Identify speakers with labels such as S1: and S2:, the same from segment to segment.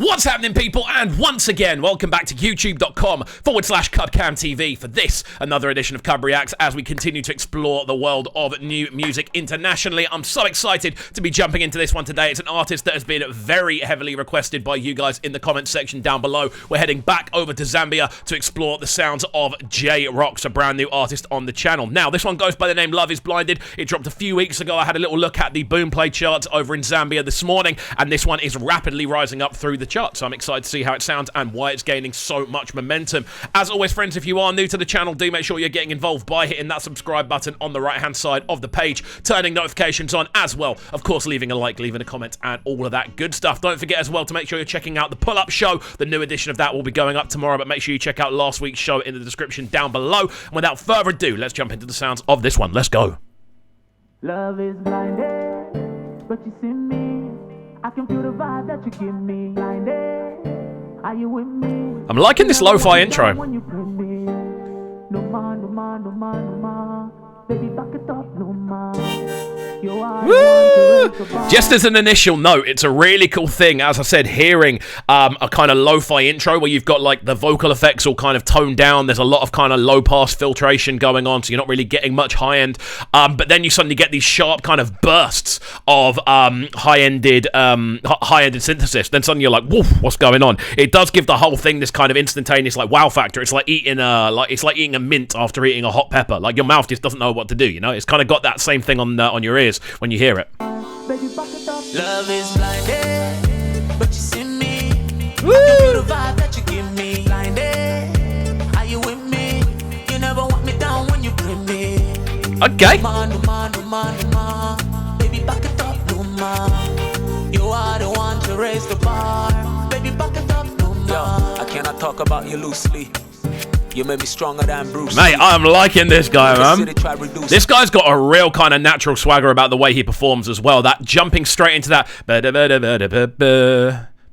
S1: What's happening, people? And once again, welcome back to youtube.com/CubCamTV for this, another edition of CUBREACTS, as we continue to explore the world of new music internationally. I'm so excited to be jumping into this one today. It's an artist that has been very heavily requested by you guys in the comments section down below. We're heading back over to Zambia to explore the sounds of ROX, a brand new artist on the channel. Now, this one goes by the name Love Is Blinded. It dropped a few weeks ago. I had a little look at the Boomplay charts over in Zambia this morning, and this one is rapidly rising up through the chart, so I'm excited to see how it sounds and why it's gaining so much momentum. As always, friends, if you are new to the channel, do make sure you're getting involved by hitting that subscribe button on the right hand side of the page, turning notifications on as well, of course leaving a like, leaving a comment, and all of that good stuff. Don't forget as well to make sure you're checking out the pull-up show. The new edition of that will be going up tomorrow, but make sure you check out last week's show in the description down below. And without further ado, let's jump into the sounds of this one. Let's go.
S2: Love is blinded, but you see me. I can feel the vibe that you give me. Blinded, are you with me?
S1: I'm liking this lo-fi intro.
S2: When you play me, no more, no more, no more, no more. Baby, back it up, no more. You are
S1: Woo! Just as an initial note, it's a really cool thing, as I said, hearing a kind of lo-fi intro where you've got like the vocal effects all kind of toned down. There's a lot of kind of low-pass filtration going on, so you're not really getting much high-end. But then you suddenly get these sharp kind of bursts of high-ended synthesis. Then suddenly you're like, woof, what's going on? It does give the whole thing this kind of instantaneous like wow factor. It's like eating a mint after eating a hot pepper. Like your mouth just doesn't know what to do. You know, it's kind of got that same thing on your ears when you hear it.
S2: Love is blinded, but you see me. Woo! I can feel the vibe that you give me. Blinded, are you with me? You never want me down when you bring me.
S1: Okay.
S2: No more, no more, no more, no more. Baby, back it up, no more. You are the one to raise the bar. Baby, back it up, no more.
S3: Yo, I cannot talk about you loosely. You made me stronger than Bruce.
S1: Mate, I'm liking this guy, man. This guy's got a real kind of natural swagger about the way he performs as well. That jumping straight into that.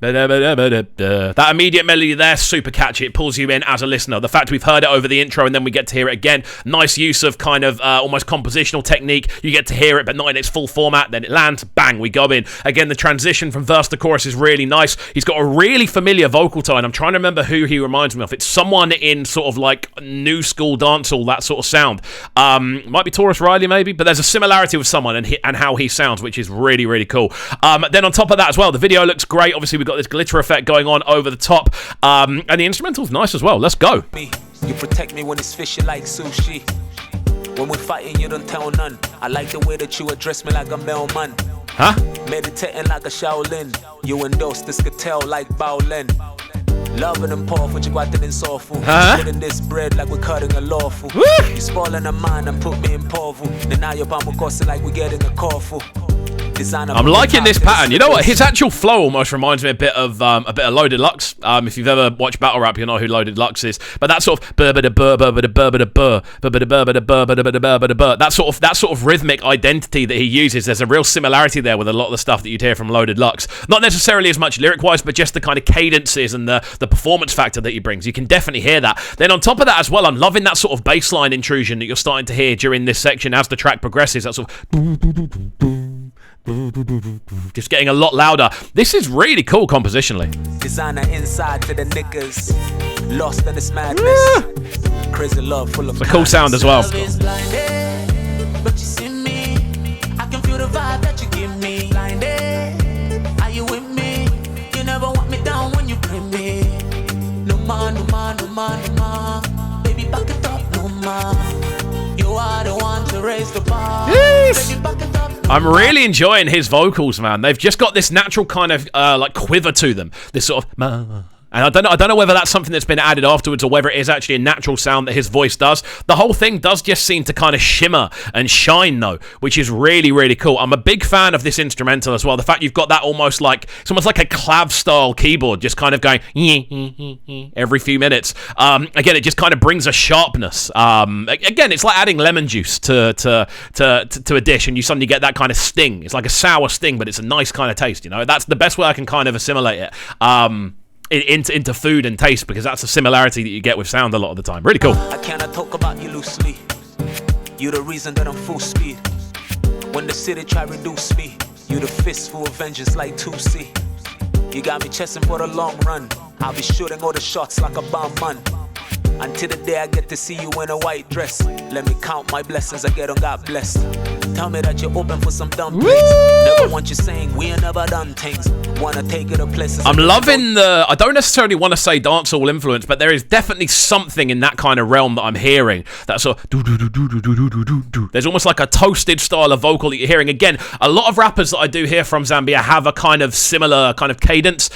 S1: That immediate melody there, super catchy. It pulls you in as a listener. The fact we've heard it over the intro and then we get to hear it again. Nice use of kind of almost compositional technique. You get to hear it, but not in its full format. Then it lands, bang, we go in. Again, the transition from verse to chorus is really nice. He's got a really familiar vocal tone. I'm trying to remember who he reminds me of. It's someone in sort of like new school dancehall, that sort of sound. Might be Taurus Riley maybe, but there's a similarity with someone and how he sounds, which is really, really cool. Then on top of that as well, the video looks great. Obviously, we've got this glitter effect going on over the top, and the instrumental's nice as well. Let's go.
S3: You protect me when it's fishy like sushi. When we're fighting, you don't tell none. I like the way that you address me like a mailman.
S1: Huh?
S3: Meditating like a Shaolin. You endorse this cartel like Baolin. Loving and powerful, you got in soulful. Getting this bread like we're cutting a lawful. You spoiling a mind and put me in powerful. Then now you're like we're getting a call.
S1: I'm liking this pattern. You know what? His actual flow almost reminds me a bit of Loaded Lux. If you've ever watched battle rap, you know who Loaded Lux is. But that sort of that sort of rhythmic identity that he uses, there's a real similarity there with a lot of the stuff that you'd hear from Loaded Lux. Not necessarily as much lyric-wise, but just the kind of cadences and the performance factor that he brings. You can definitely hear that. Then on top of that as well, I'm loving that sort of bass line intrusion that you're starting to hear during this section as the track progresses. That sort of just getting a lot louder. This is really cool compositionally.
S3: Designer inside to the niggas, lost in this madness. Crazy love full of
S1: it's a cool sound as well.
S2: Love is blinded, but you see me. I can feel the vibe that you give me. Blinded, are you with me? You never want me down when you bring me. No more, no more, no more, no more. Baby, back it up, no more. You are the one to raise the bar.
S1: Yes.
S2: Baby, back it up.
S1: I'm really enjoying his vocals, man. They've just got this natural kind of like quiver to them. This sort of and I don't know whether that's something that's been added afterwards or whether it is actually a natural sound that his voice does. The whole thing does just seem to kind of shimmer and shine though, which is really, really cool. I'm a big fan of this instrumental as well. The fact you've got that almost like, it's almost like a clav style keyboard just kind of going every few minutes. Again, it just kind of brings a sharpness. Again, it's like adding lemon juice to a dish and you suddenly get that kind of sting. It's like a sour sting, but it's a nice kind of taste, you know? That's the best way I can kind of assimilate it. Into food and taste, because that's a similarity that you get with sound a lot of the time. Really cool.
S3: I cannot talk about you loosely. You're the reason that I'm full speed. When the city try reduce me, you the fistful of vengeance like 2C. You got me chasing for the long run. I'll be shooting all the shots like a bomb man. Until the day I get to see you in a white dress. Let me count my blessings, I get on God blessed. Tell me that you're open for some dumb things. Never want you saying we ain't never done things. Wanna take it to places.
S1: I'm loving the, I don't necessarily want to say dancehall influence, but there is definitely something in that kind of realm that I'm hearing. That sort of do. There's almost like a toasted style of vocal that you're hearing. Again, a lot of rappers that I do hear from Zambia have a kind of similar kind of cadence,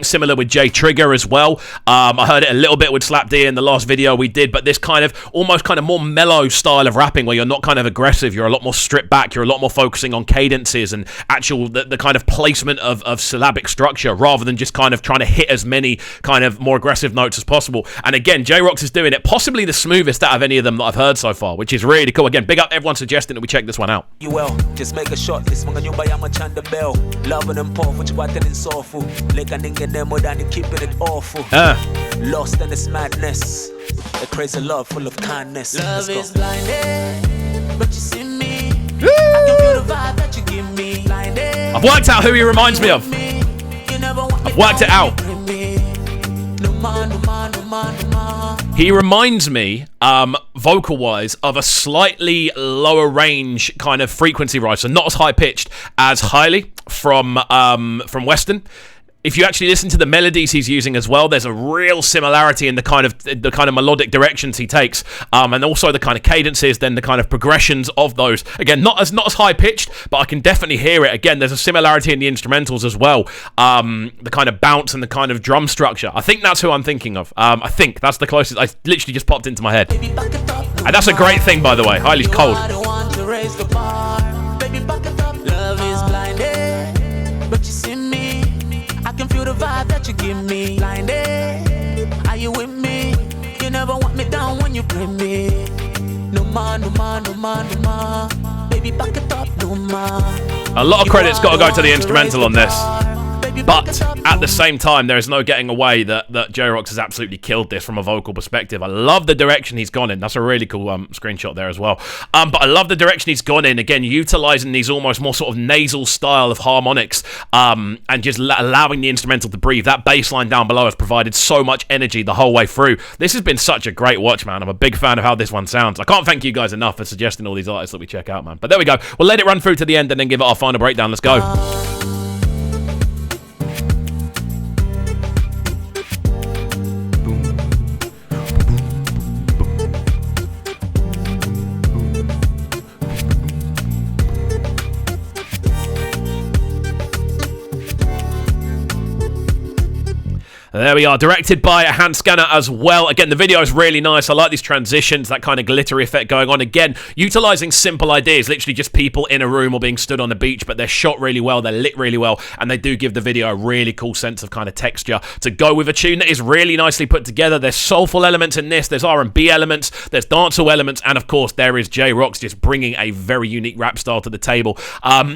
S1: similar with J Trigger as well. I heard it a little bit with Slap D in the last video we did, but this kind of almost kind of more mellow style of rapping where you're not kind of aggressive, you're a lot more stripped back, you're a lot more focusing on cadences and actual the kind of placement of syllabic structure rather than just kind of trying to hit as many kind of more aggressive notes as possible. And again, J-Rox is doing it possibly the smoothest out of any of them that I've heard so far, which is really cool. Again, big up everyone suggesting that we check this one out.
S3: You will just make a shot. This one you buy a much on the bell. Loving them poor, which what in soulful. Like a nigga them more than keeping it awful. Lost in this madness. A crazy love full of kindness.
S2: Love is blinded, but you see me. I can feel the vibe that you give me. Blinded.
S1: I've worked out who he reminds me of. I've worked it out. He reminds me, vocal-wise, of a slightly lower range kind of frequency rise, so not as high-pitched as Hailey from Western. If you actually listen to the melodies he's using as well, there's a real similarity in the kind of melodic directions he takes, and also the kind of cadences, then the kind of progressions of those. Again, not as high pitched, but I can definitely hear it. Again, there's a similarity in the instrumentals as well. The kind of bounce and the kind of drum structure. I think that's who I'm thinking of. I think that's the closest. I literally just popped into my head, and that's a great thing, by the way. Hailey's cold.
S2: Love is blinded, but you see me. I can feel the vibe that you give me. Blinded, are you with me? You never want me down when you bring me. No more, no more, no more, no more. Baby, back it up, no more.
S1: A lot of credit's got to go to the instrumental on this. But at the same time, there is no getting away that J-Rox has absolutely killed this from a vocal perspective. I love the direction he's gone in. That's a really cool screenshot there as well. But I love the direction he's gone in. Again, utilising these almost more sort of nasal style of harmonics and just allowing the instrumental to breathe. That bass line down below has provided so much energy the whole way through. This has been such a great watch, man. I'm a big fan of how this one sounds. I can't thank you guys enough for suggesting all these artists that we check out, man. But there we go. We'll let it run through to the end and then give it our final breakdown. Let's go. There we are, directed by a hand scanner as well. Again, the video is really nice. I like these transitions, that kind of glittery effect going on. Again, utilising simple ideas, literally just people in a room or being stood on the beach, but they're shot really well, they're lit really well, and they do give the video a really cool sense of kind of texture to go with a tune that is really nicely put together. There's soulful elements in this, there's R&B elements, there's dancehall elements, and of course, there is J-Rox just bringing a very unique rap style to the table,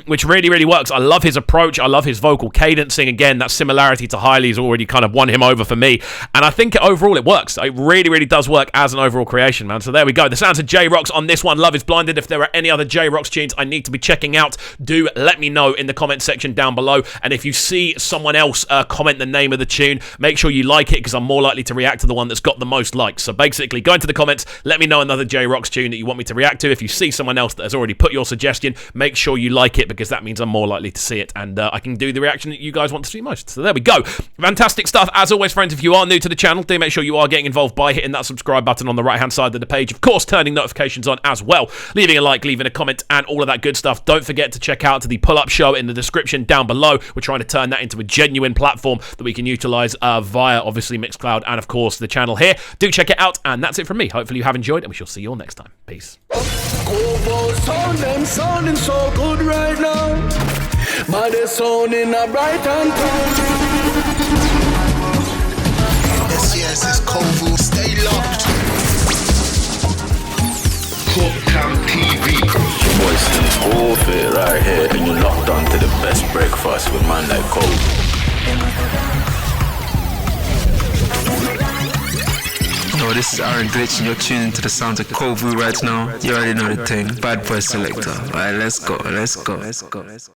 S1: which really, really works. I love his approach, I love his vocal cadencing. Again, that similarity to Hailey's already kind of won him over for me, and I think overall it works. It really, really does work as an overall creation, man. So there we go. The sounds of J-Rox on this one. Love is Blinded. If there are any other J-Rox tunes I need to be checking out, do let me know in the comment section down below. And if you see someone else comment the name of the tune, make sure you like it, because I'm more likely to react to the one that's got the most likes. So basically, go into the comments, let me know another J-Rox tune that you want me to react to. If you see someone else that has already put your suggestion, make sure you like it, because that means I'm more likely to see it, and I can do the reaction that you guys want to see most. So there we go. Fantastic stuff. As always, friends, if you are new to the channel, do make sure you are getting involved by hitting that subscribe button on the right hand side of the page. Of course, turning notifications on as well, leaving a like, leaving a comment, and all of that good stuff. Don't forget to check out the pull-up show in the description down below. We're trying to turn that into a genuine platform that we can utilize via obviously Mixcloud and of course the channel here. Do check it out, and that's it from me. Hopefully you have enjoyed, and we shall see you all next time. Peace.
S4: Sounding so good right now. My sounding a bright and
S5: Yes, it's Kovu. Stay locked. Cooktown TV.
S6: Boys in Ophir right here, and you're locked on to the best breakfast with man like Kovu.
S7: Yo, this is Aaron Glitch, and you're tuning to the sounds of Kovu right now. You already know the thing. Bad boy selector. Alright, let's go.